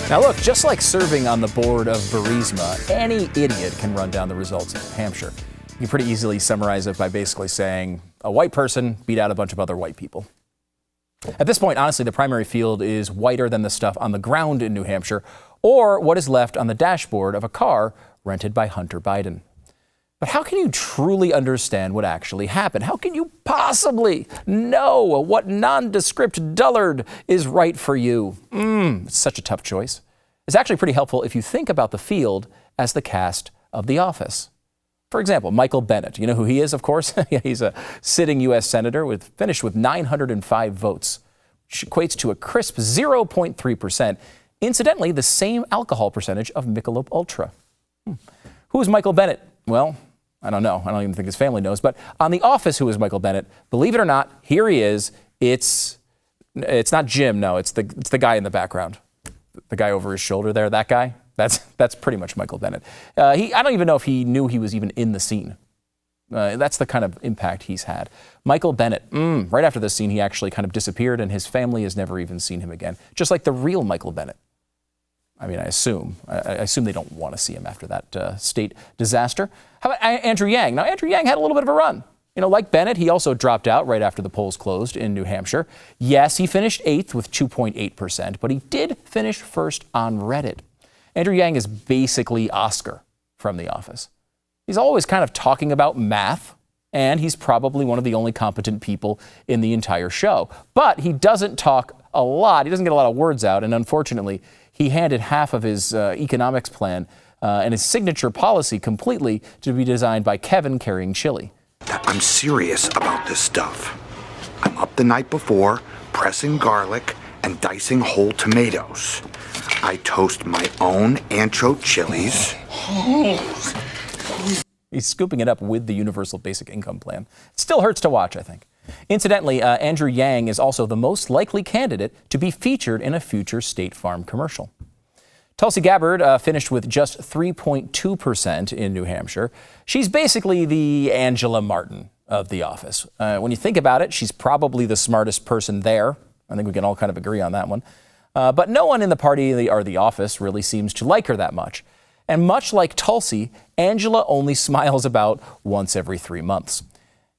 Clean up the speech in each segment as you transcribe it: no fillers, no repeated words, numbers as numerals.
Now look, just like serving on the board of Burisma, any idiot can run down the results of New Hampshire. You can pretty easily summarize it by basically saying a white person beat out a bunch of other white people. At this point, honestly, the primary field is whiter than the stuff on the ground in New Hampshire, or what is left on the dashboard of a car rented by Hunter Biden. But how can you truly understand what actually happened? How can you possibly know what nondescript dullard is right for you? It's such a tough choice. It's actually pretty helpful if you think about the field as the cast of The Office. For example, Michael Bennet. You know who he is, of course? He's a sitting U.S. senator finished with 905 votes, which equates to a crisp 0.3%. Incidentally, the same alcohol percentage of Michelob Ultra. Who is Michael Bennet? Well, I don't know. I don't even think his family knows. But on The Office, who is Michael Bennet? Believe it or not, here he is. It's not Jim. No, it's the guy in the background, the guy over his shoulder there. That guy. That's pretty much Michael Bennet. I don't even know if he knew he was even in the scene. That's the kind of impact he's had. Michael Bennet. Right after this scene, he actually kind of disappeared, and his family has never even seen him again. Just like the real Michael Bennet. I mean, I assume they don't want to see him after that state disaster. How about Andrew Yang? Now, Andrew Yang had a little bit of a run. You know, like Bennet, he also dropped out right after the polls closed in New Hampshire. Yes, he finished 8th with 2.8%, but he did finish first on Reddit. Andrew Yang is basically Oscar from The Office. He's always kind of talking about math, and he's probably one of the only competent people in the entire show. But he doesn't talk a lot. He doesn't get a lot of words out, and unfortunately, he handed half of his economics plan and his signature policy completely to be designed by Kevin carrying chili. I'm serious about this stuff. I'm up the night before, pressing garlic and dicing whole tomatoes. I toast my own ancho chilies. He's scooping it up with the universal basic income plan. It still hurts to watch, I think. Incidentally, Andrew Yang is also the most likely candidate to be featured in a future State Farm commercial. Tulsi Gabbard finished with just 3.2% in New Hampshire. She's basically the Angela Martin of The Office. When you think about it, she's probably the smartest person there. I think we can all kind of agree on that one. But no one in the party or The Office really seems to like her that much. And much like Tulsi, Angela only smiles about once every 3 months.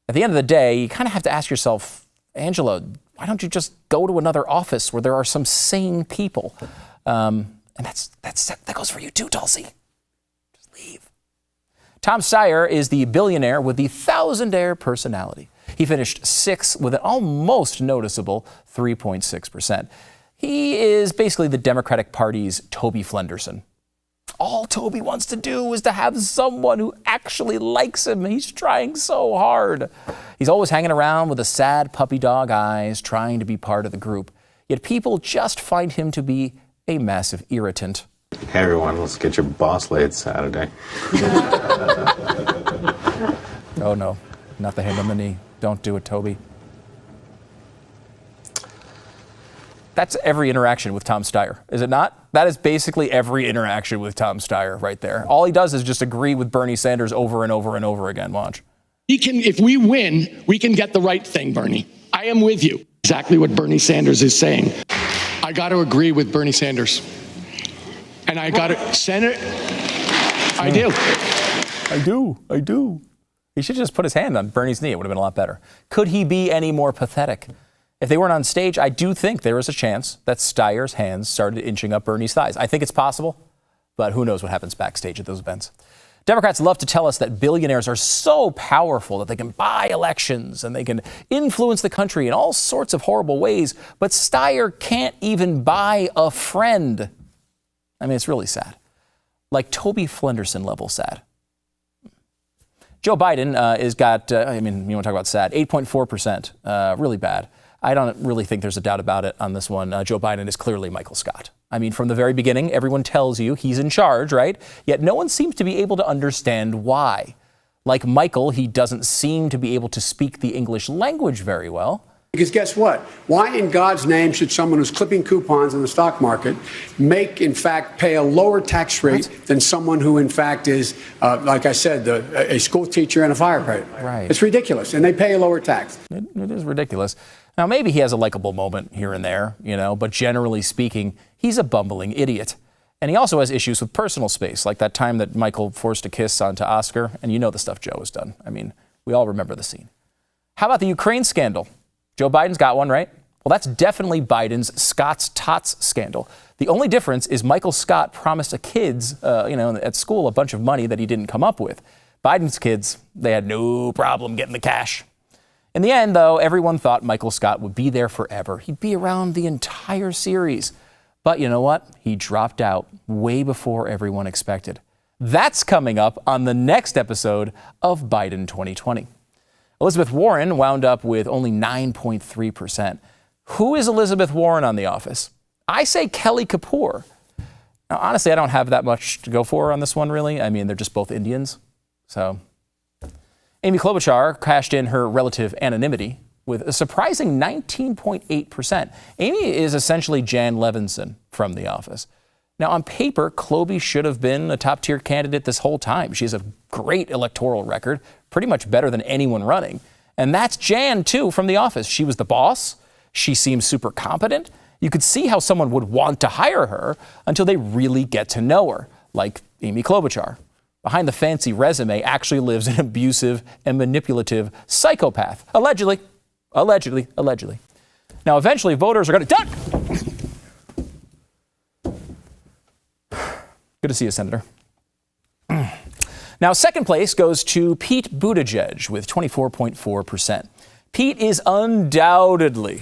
At the end of the day, you kind of have to ask yourself, Angela, why don't you just go to another office where there are some sane people? And that goes for you too, Tulsi. Just leave. Tom Steyer is the billionaire with the thousandaire personality. He finished 6th with an almost noticeable 3.6%. He is basically the Democratic Party's Toby Flenderson. All Toby wants to do is to have someone who actually likes him. He's trying so hard. He's always hanging around with the sad puppy dog eyes, trying to be part of the group. Yet people just find him to be a massive irritant. Hey everyone, let's get your boss laid Saturday. Oh no, not the hand on the knee. Don't do it, Toby. That's every interaction with Tom Steyer, is it not? That is basically every interaction with Tom Steyer right there. All he does is just agree with Bernie Sanders over and over and over again. Watch. If we win, we can get the right thing, Bernie. I am with you. Exactly what Bernie Sanders is saying. I got to agree with Bernie Sanders. And I got to, Senator, I do. He should just put his hand on Bernie's knee. It would have been a lot better. Could he be any more pathetic? If they weren't on stage, I do think there is a chance that Steyer's hands started inching up Bernie's thighs. I think it's possible, but who knows what happens backstage at those events. Democrats love to tell us that billionaires are so powerful that they can buy elections and they can influence the country in all sorts of horrible ways, but Steyer can't even buy a friend. I mean, it's really sad. Like Toby Flenderson level sad. Joe Biden has got, you want to talk about sad, 8.4%, really bad. I don't really think there's a doubt about it on this one. Joe Biden is clearly Michael Scott. I mean, from the very beginning, everyone tells you he's in charge, right? Yet no one seems to be able to understand why. Like Michael, he doesn't seem to be able to speak the English language very well. Because guess what? Why in God's name should someone who's clipping coupons in the stock market in fact, pay a lower tax rate than someone who, in fact, is, like I said, a school teacher and a firefighter? Right. It's ridiculous. And they pay a lower tax. It is ridiculous. Now, maybe he has a likable moment here and there, but generally speaking, he's a bumbling idiot. And he also has issues with personal space, like that time that Michael forced a kiss onto Oscar. And you know the stuff Joe has done. I mean, we all remember the scene. How about the Ukraine scandal? Joe Biden's got one, right? Well, that's definitely Biden's Scott's Tots scandal. The only difference is Michael Scott promised the kids, at school a bunch of money that he didn't come up with. Biden's kids, they had no problem getting the cash. In the end, though, everyone thought Michael Scott would be there forever. He'd be around the entire series. But you know what? He dropped out way before everyone expected. That's coming up on the next episode of Biden 2020. Elizabeth Warren wound up with only 9.3%. Who is Elizabeth Warren on The Office? I say Kelly Kapoor. Now, honestly, I don't have that much to go for on this one, really. I mean, they're just both Indians. So, Amy Klobuchar cashed in her relative anonymity with a surprising 19.8%. Amy is essentially Jan Levinson from The Office. Now, on paper, Kloby should have been a top-tier candidate this whole time. She has a great electoral record, pretty much better than anyone running. And that's Jan, too, from The Office. She was the boss. She seems super competent. You could see how someone would want to hire her until they really get to know her, like Amy Klobuchar. Behind the fancy resume actually lives an abusive and manipulative psychopath. Allegedly. Now, eventually, voters are going to... Good to see you, Senator. Now, second place goes to Pete Buttigieg with 24.4%. Pete is undoubtedly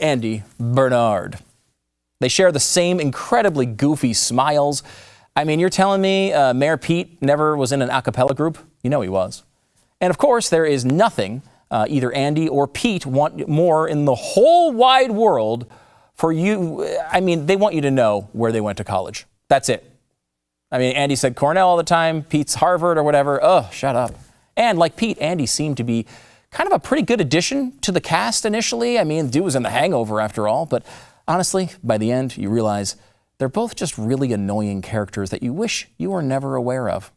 Andy Bernard. They share the same incredibly goofy smiles. I mean, you're telling me Mayor Pete never was in an a cappella group? You know he was. And of course, there is nothing either Andy or Pete want more in the whole wide world for you. I mean, they want you to know where they went to college. That's it. I mean, Andy said Cornell all the time, Pete's Harvard or whatever. Oh, shut up. And like Pete, Andy seemed to be kind of a pretty good addition to the cast initially. I mean, dude was in The Hangover after all. But honestly, by the end, you realize they're both just really annoying characters that you wish you were never aware of.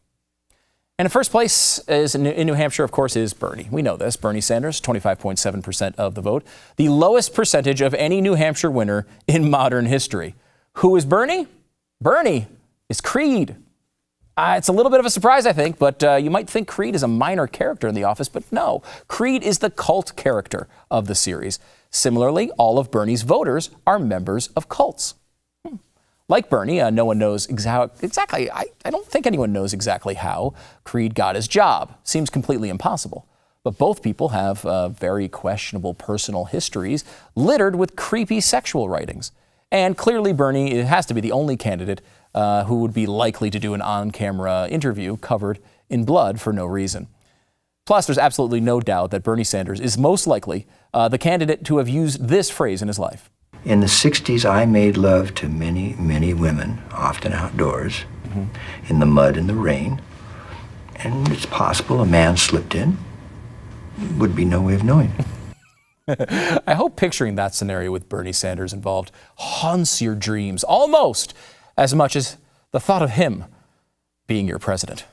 And in first place is in New Hampshire, of course, is Bernie. We know this. Bernie Sanders, 25.7% of the vote. The lowest percentage of any New Hampshire winner in modern history. Who is Bernie? Bernie is Creed. It's a little bit of a surprise, I think, but you might think Creed is a minor character in The Office, but no. Creed is the cult character of the series. Similarly, all of Bernie's voters are members of cults. Like Bernie, no one knows exactly, I don't think anyone knows exactly how Creed got his job. Seems completely impossible. But both people have very questionable personal histories littered with creepy sexual writings. And clearly Bernie has to be the only candidate who would be likely to do an on-camera interview covered in blood for no reason. Plus, there's absolutely no doubt that Bernie Sanders is most likely the candidate to have used this phrase in his life. In the 60s, I made love to many, many women, often outdoors, in the mud and the rain. And it's possible a man slipped in. Would be no way of knowing. I hope picturing that scenario with Bernie Sanders involved haunts your dreams almost as much as the thought of him being your president.